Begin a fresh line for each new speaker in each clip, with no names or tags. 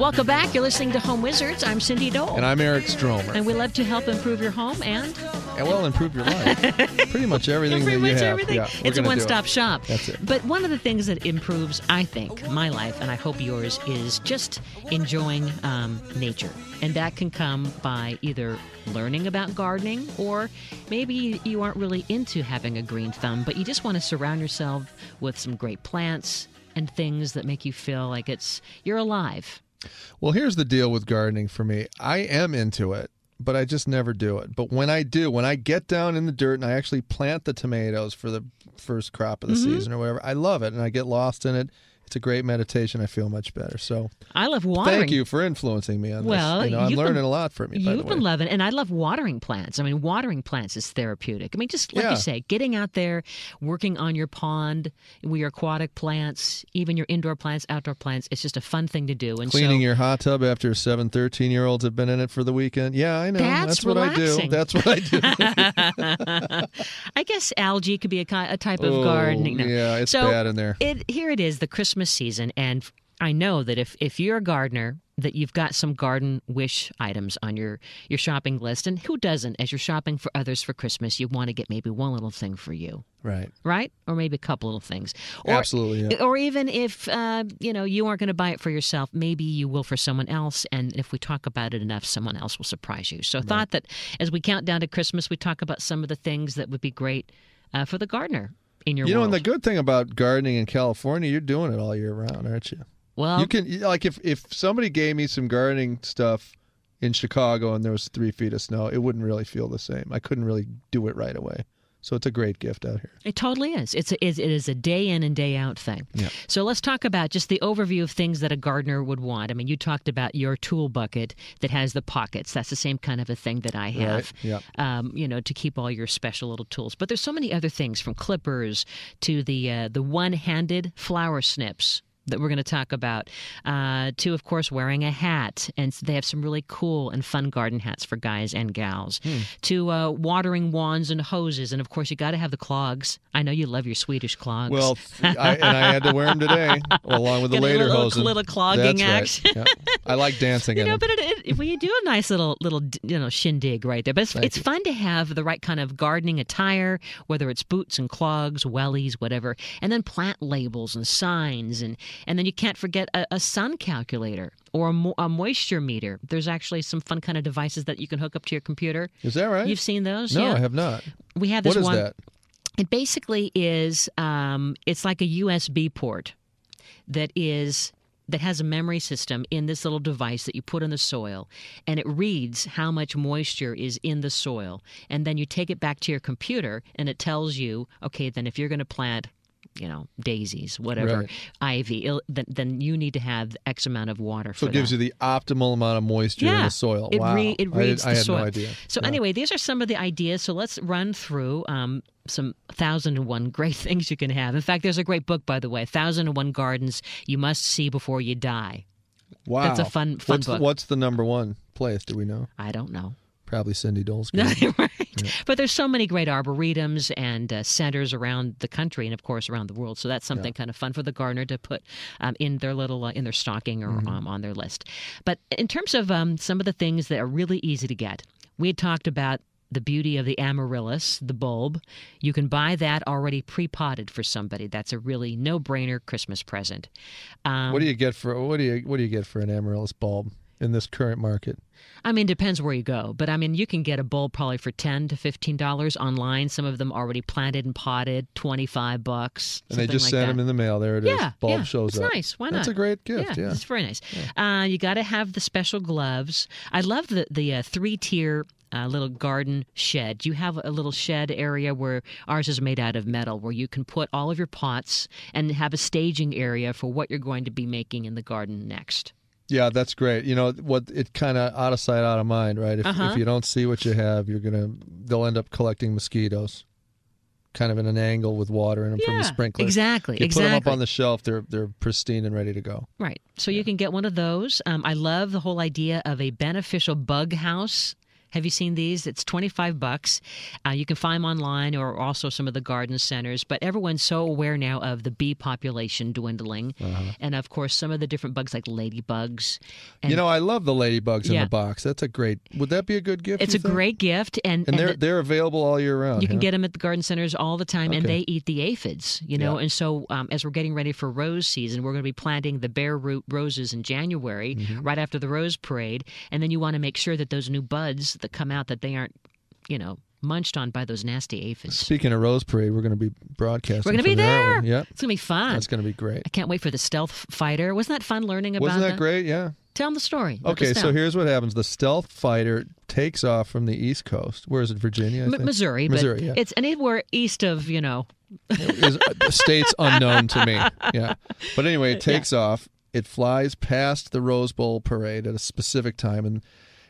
Welcome back. You're listening to Home Wizards. I'm Cindy Dole.
And I'm Eric Stromer.
And we love to help improve your home and
improve your life. Pretty much everything
Pretty
that you
much
have.
everything.
Yeah,
It's a one-stop shop.
That's it.
But one of the things that improves, I think, my life, and I hope yours, is just enjoying nature. And that can come by either learning about gardening, or maybe you aren't really into having a green thumb, but you just want to surround yourself with some great plants and things that make you feel like you're alive.
Well, here's the deal with gardening for me. I am into it, but I just never do it. But when I do, when I get down in the dirt and I actually plant the tomatoes for the first crop of the season or whatever, I love it and I get lost in it. It's a great meditation. I feel much better. So
I love watering.
Thank you for influencing me on
well,
this. I'm learning a lot from you, by the way.
You've been loving, and I love watering plants. I mean, watering plants is therapeutic. I mean, just like you say, getting out there, working on your pond with your aquatic plants, even your indoor plants, outdoor plants, it's just a fun thing to do. And
cleaning your hot tub after 7 13-year-olds have been in it for the weekend. Yeah, I know. That's what
relaxing.
I do. That's what I do.
I guess algae could be a type of gardening. No.
Yeah, it's bad in there.
Here it is, the Christmas season, and I know that if you're a gardener, that you've got some garden wish items on your shopping list. And who doesn't? As you're shopping for others for Christmas, you want to get maybe one little thing for you. Right? Or maybe a couple little things.
Absolutely, yeah.
Or even if, you aren't going to buy it for yourself, maybe you will for someone else. And if we talk about it enough, someone else will surprise you. So I thought that as we count down to Christmas, we talk about some of the things that would be great for the gardener in your world.
And the good thing about gardening in California, you're doing it all year round, aren't you?
Well,
you can, like, if somebody gave me some gardening stuff in Chicago and there was 3 feet of snow, it wouldn't really feel the same. I couldn't really do it right away. So it's a great gift out here.
It totally is. It is a day in and day out thing.
Yeah.
So let's talk about just the overview of things that a gardener would want. I mean, you talked about your tool bucket that has the pockets. That's the same kind of a thing that I have, to keep all your special little tools. But there's so many other things, from clippers to the one-handed flower snips that we're going to talk about, to, of course, wearing a hat. And they have some really cool and fun garden hats for guys and gals, to watering wands and hoses. And, of course, you got to have the clogs. I know you love your Swedish clogs.
Well, I had to wear them today, along with the later hosing.
A little clogging
That's
act.
Right. Yeah. I like dancing in them.
But you do a nice little shindig right there. But it's fun to have the right kind of gardening attire, whether it's boots and clogs, wellies, whatever, and then plant labels and signs, and then you can't forget a sun calculator or a moisture meter. There's actually some fun kind of devices that you can hook up to your computer.
Is that right?
You've seen those?
No,
yeah.
I have not.
We have this
one.
one.
What is that?
It basically is, it's like a USB port that has a memory system in this little device that you put in the soil, and it reads how much moisture is in the soil. And then you take it back to your computer, and it tells you, okay, then if you're going to plant, daisies, whatever, ivy, then you need to have X amount of water for that.
So it gives you the optimal amount of moisture in the soil. Wow.
It reads the soil.
I had no idea.
So anyway, these are some of the ideas. So let's run through some 1,001 great things you can have. In fact, there's a great book, by the way, 1,001 Gardens You Must See Before You Die.
Wow.
That's a fun book.
What's the number one place? Do we know?
I don't know.
Probably Cindy Dole's.
Right.
Yeah.
But there's so many great arboretums and centers around the country and, of course, around the world. So that's something kind of fun for the gardener to put in their little in their stocking or on their list. But in terms of some of the things that are really easy to get, we had talked about the beauty of the amaryllis, the bulb. You can buy that already pre-potted for somebody. That's a really no-brainer Christmas present.
What do you get for an amaryllis bulb in this current market?
I mean, depends where you go. But, I mean, you can get a bulb probably for $10 to $15 online. Some of them already planted and potted, $25.
And they just send them in the mail. There it is. Bulb shows up.
It's nice. Why not?
That's a great gift. Yeah,
it's very nice. Yeah. You got to have the special gloves. I love the 3-tier little garden shed. You have a little shed area where ours is made out of metal, where you can put all of your pots and have a staging area for what you're going to be making in the garden next.
Yeah, that's great. It kind of out of sight, out of mind, right? If you don't see what you have, they'll end up collecting mosquitoes, kind of in an angle with water in them from the sprinkler.
Exactly.
You put them up on the shelf, they're pristine and ready to go.
Right. So you can get one of those. I love the whole idea of a beneficial bug house. Have you seen these? It's $25. You can find them online or also some of the garden centers. But everyone's so aware now of the bee population dwindling. And, of course, some of the different bugs like ladybugs. And,
I love the ladybugs in the box. That's would that be a good gift?
It's a great gift. And
they're available all year round.
You can get them at the garden centers all the time, and they eat the aphids, And so as we're getting ready for rose season, we're going to be planting the bare root roses in January, right after the Rose Parade. And then you want to make sure that those new buds that come out, that they aren't, munched on by those nasty aphids.
Speaking of Rose Parade, we're going to be broadcasting.
We're going to be there.
Yeah,
it's going to be fun.
That's going to be great.
I can't wait for the stealth fighter. Wasn't that fun learning about that?
Wasn't that great? Yeah.
Tell them the story.
Okay, so here's what happens. The stealth fighter takes off from the East Coast. Where is it? Virginia? I think?
Missouri.
Missouri,
but
yeah.
It's anywhere east of,
States unknown to me. Yeah. But anyway, it takes off. It flies past the Rose Bowl parade at a specific time.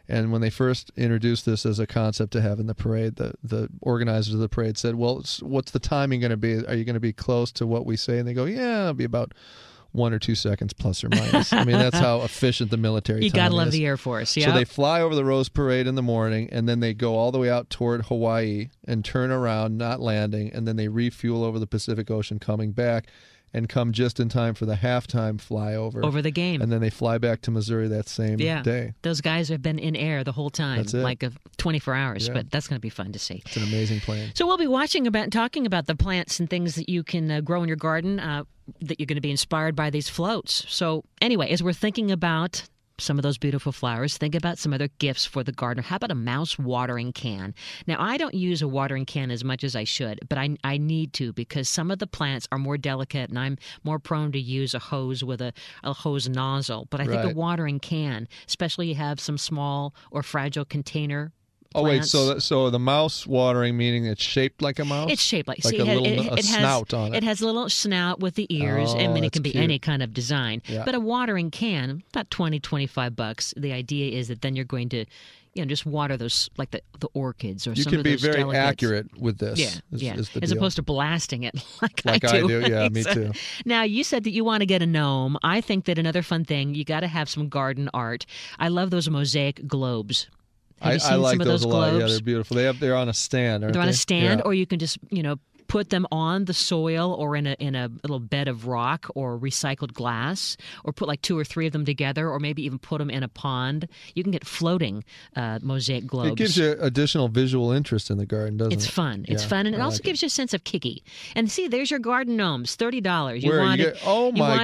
And when they first introduced this as a concept to have in the parade, the organizers of the parade said, well, what's the timing going to be? Are you going to be close to what we say? And they go, yeah, it'll be about 1 or 2 seconds plus or minus. I mean, that's how efficient the military time is.
You got to love the Air Force, yeah.
So they fly over the Rose Parade in the morning, and then they go all the way out toward Hawaii and turn around, not landing, and then they refuel over the Pacific Ocean coming back and come just in time for the halftime flyover.
Over the game.
And then they fly back to Missouri that same day.
Those guys have been in air the whole time,
that's it.
like 24 hours, but that's going to be fun to see.
It's an amazing plane.
So we'll be talking about the plants and things that you can grow in your garden that you're going to be inspired by these floats. So anyway, as we're thinking about some of those beautiful flowers, think about some other gifts for the gardener. How about a mouse watering can? Now, I don't use a watering can as much as I should, but I need to because some of the plants are more delicate and I'm more prone to use a hose with a hose nozzle. But I think a watering can, especially you have some small or fragile container plants.
Oh, wait, so the mouse watering, meaning it's shaped like a mouse?
It's shaped like
a little snout on it.
It has a little snout with the ears. I mean, it can be
cute.
any kind of design.
Yeah.
But a watering can, about $20-$25. The idea is that then you're going to just water those, like the orchids or some of those
You can be very
delicates.
accurate with this. Is the
as
deal.
opposed to blasting it like
I do. Yeah, me
So,
too.
Now, you said that you want to get a gnome. I think that another fun thing, you got to have some garden art. I love those mosaic globes. Have you seen
I like
some of
those a lot.
globes?
Yeah, they're beautiful. They're on a stand, aren't they?
They're on a stand,
Yeah.
or you can just, put them on the soil or in a little bed of rock or recycled glass, or put like 2 or 3 of them together, or maybe even put them in a pond. You can get floating mosaic globes.
It gives you additional visual interest in the garden, doesn't it?
It's fun. It's fun, and it also gives you a sense of kicky. And see, there's your garden gnomes, $30. You want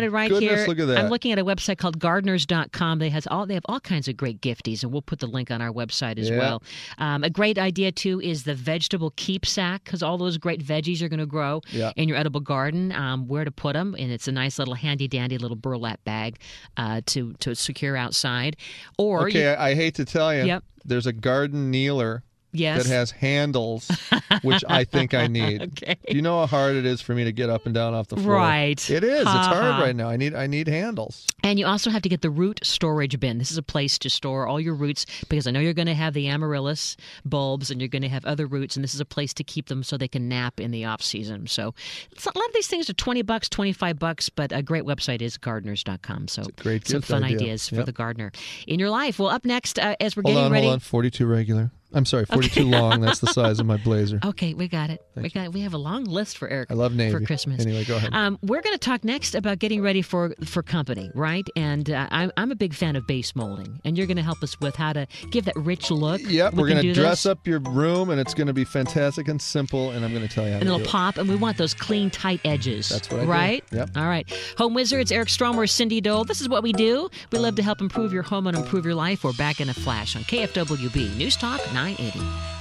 it right
goodness,
here.
Look at that.
I'm looking at a website called gardeners.com. They have all kinds of great gifties, and we'll put the link on our website as well. A great idea too is the vegetable keep sack, because all those great veggies are going to grow in your edible garden. Where to put them, and it's a nice little handy dandy little burlap bag to secure outside. Or
I hate to tell you, there's a garden kneeler that has handles, which I think I need.
Okay.
Do you know how hard it is for me to get up and down off the floor?
Right.
It is. It's hard right now. I need handles.
And you also have to get the root storage bin. This is a place to store all your roots, because I know you're going to have the amaryllis bulbs and you're going to have other roots, and this is a place to keep them so they can nap in the off season. So a lot of these things are $20, $25, but a great website is gardeners.com. So
great
some fun
idea.
ideas for the gardener in your life. Well, up next, as we're getting ready.
Hold on, 42 regular. I'm sorry, 42 long. That's the size of my blazer.
Okay, we got it. We have a long list for Eric.
I love Navy.
For Christmas.
Anyway, go ahead.
We're going to talk next about getting ready for company, right? And I'm a big fan of base molding, and you're going to help us with how to give that rich look.
Yep, we're going to dress up your room, and it's going to be fantastic and simple, and I'm going to tell you how to do it.
And it'll pop, and we want those clean, tight edges.
That's what I do.
Right?
Yep.
All right. Home Wizards, Eric Stromer, Cindy Dole. This is what we do. We love to help improve your home and improve your life. We're back in a flash on KFWB News Talk 980.